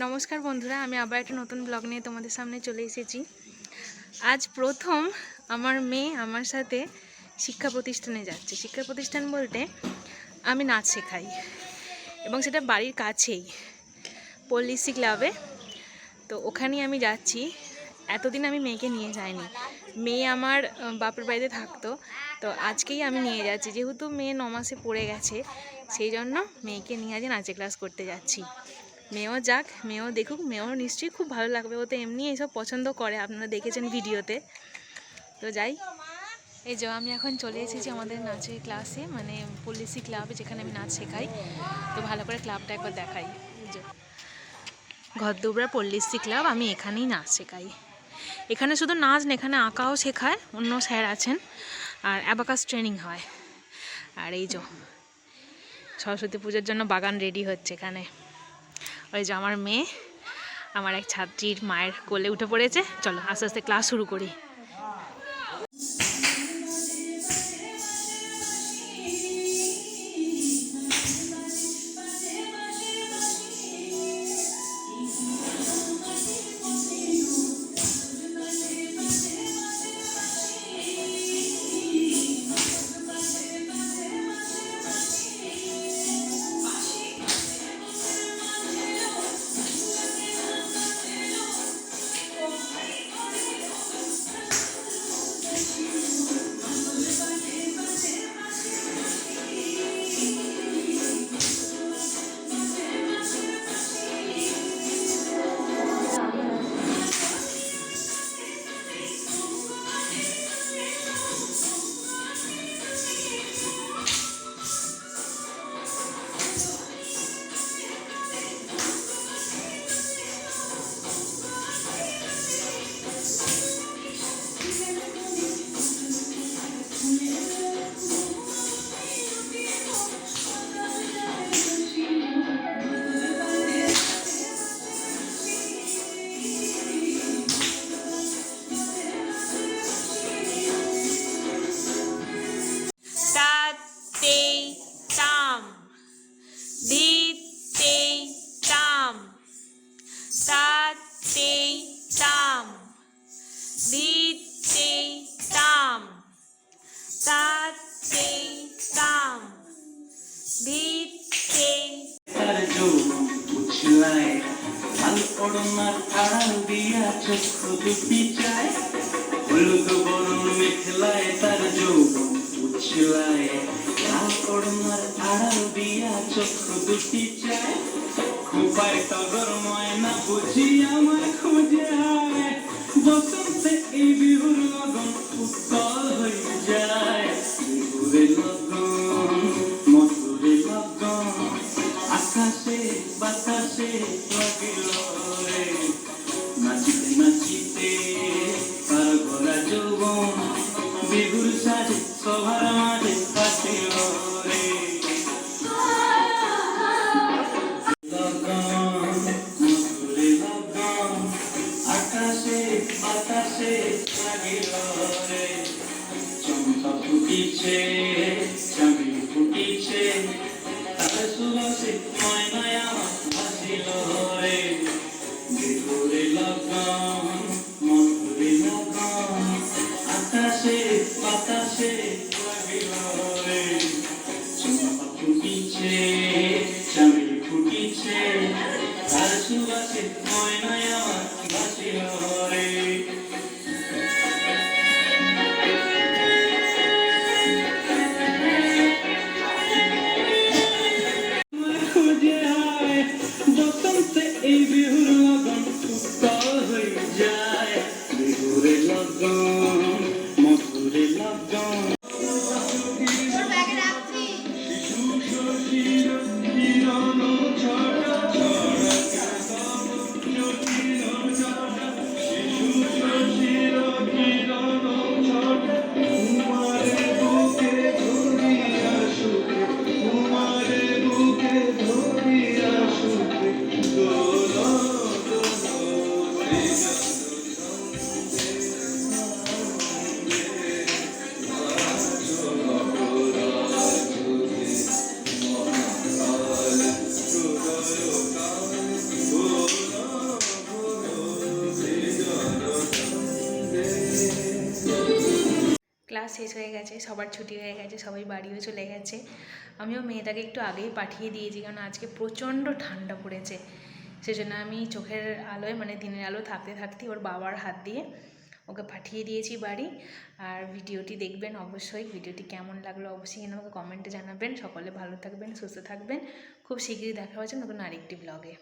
নমস্কার বন্ধুরা, আমি আবার একটা নতুন ব্লগ নিয়ে তোমাদের সামনে চলে এসেছি। আজ প্রথম আমার মেয়ে আমার সাথে শিক্ষা প্রতিষ্ঠানে যাচ্ছে। শিক্ষা প্রতিষ্ঠান বলতে আমি নাচ শেখাই এবং সেটা বাড়ির কাছেই, পল্লিশ্রী ক্লাবে। তো ওখানেই আমি যাচ্ছি। এতদিন আমি মেয়েকে নিয়ে যাইনি, মেয়ে আমার বাপের বাড়িতে থাকতো। তো আজকেই আমি নিয়ে যাচ্ছি, যেহেতু মেয়ে 9 মাসে পড়ে গেছে, সেই জন্য মেয়েকে নিয়ে আজ নাচের ক্লাস করতে যাচ্ছি। মেয়েও যাক, মেয়েও দেখুক, মেয়েও নিশ্চয়ই খুব ভালো লাগবে। ও তো এমনি এইসব পছন্দ করে, আপনারা দেখেছেন ভিডিওতে। তো যাই, এই যে আমি এখন চলে এসেছি আমাদের নাচের ক্লাসে, মানে পল্লিশ্রী ক্লাবে, যেখানে আমি নাচ শেখাই। তো ভালো করে ক্লাবটা একবার দেখাই। এই যে ঘরদুবরা পল্লিশ্রী ক্লাব, আমি এখানেই নাচ শেখাই। এখানে শুধু নাচ না, এখানে আঁকাও শেখায়, অন্য স্যার আছেন, আর অ্যাবাকাস ট্রেনিং হয়। আর এই যে সরস্বতী পুজোর জন্য বাগান রেডি হচ্ছে এখানে। ওই যে আমার মেয়ে আমার এক ছাত্রীর মায়ের কোলে উঠে পড়েছে। চলো আস্তে আস্তে ক্লাস শুরু করি। হলুদ বরণ মেখলায় তার যৌবন উছলায়, লাল ওড়নার আড়াল দিয়া চক্ষু দুটি চায়। খোপায় টগর ময়না বুঝি আমার খুঁজে আয়, বসন্তে এই বিহুর লগন উত্তল হয়ে যায়। বিহুরে লগন, মধুরে লগন, আকাশে বাতাসে লাগিল রে। নাচিতে নাচিতে তার ভরা যৌবন, বিহুর সাজে সবার মাঝে কাটিল রে। লগন, মধুরে লগন, আকাশে বাতাসে লাগিল রে। চম্পা ফুটিছে, চামেলি ফুটিছে, তার সুবাসে ময়নায় আমার ভাসিল রে। বিহুরে লগন, মধুরে লগন, আকাশে বাতাসে লাগিল রে। চম্পা ফুটিছে, চামেলি ফুটিছে, তার সুবাসে ময়নায় আমার ভাসিল রে। খুঁজে আয়, বসন্তে এই বিহুর লগন উত্তল হয়ে যায়। বিহুরে লগন, মধুরে লগন, শিশু শশীর কিরণ ছটা ছড়া, কিরণ ছটা, শিশু শশীর কিরণ ছটা, তোমারে বুকে ধরিয়া সুখে, তোমারে বুকে ধরিয়া সুখে, দোল দোল শ্রী ক্লাস শেষ হয়ে গেছে, সবার ছুটি হয়ে গেছে, সবাই বাড়িও চলে গেছে। আমিও মেয়েটাকে একটু আগেই পাঠিয়ে দিয়েছি, কারণ আজকে প্রচণ্ড ঠান্ডা পড়েছে। সেজন্য আমি চোখের আলোয় মানে দিনের আলো থাকতে থাকতেই ওর বাবার হাত দিয়ে ওকে পাঠিয়ে দিয়েছি বাড়ি। আর ভিডিওটি দেখবেন অবশ্যই। ভিডিওটি কেমন লাগলো অবশ্যই কিন্তু আমাকে কমেন্টে জানাবেন। সকলে ভালো থাকবেন, সুস্থ থাকবেন। খুব শীঘ্রই দেখা হচ্ছে নতুন আরেকটি ব্লগে।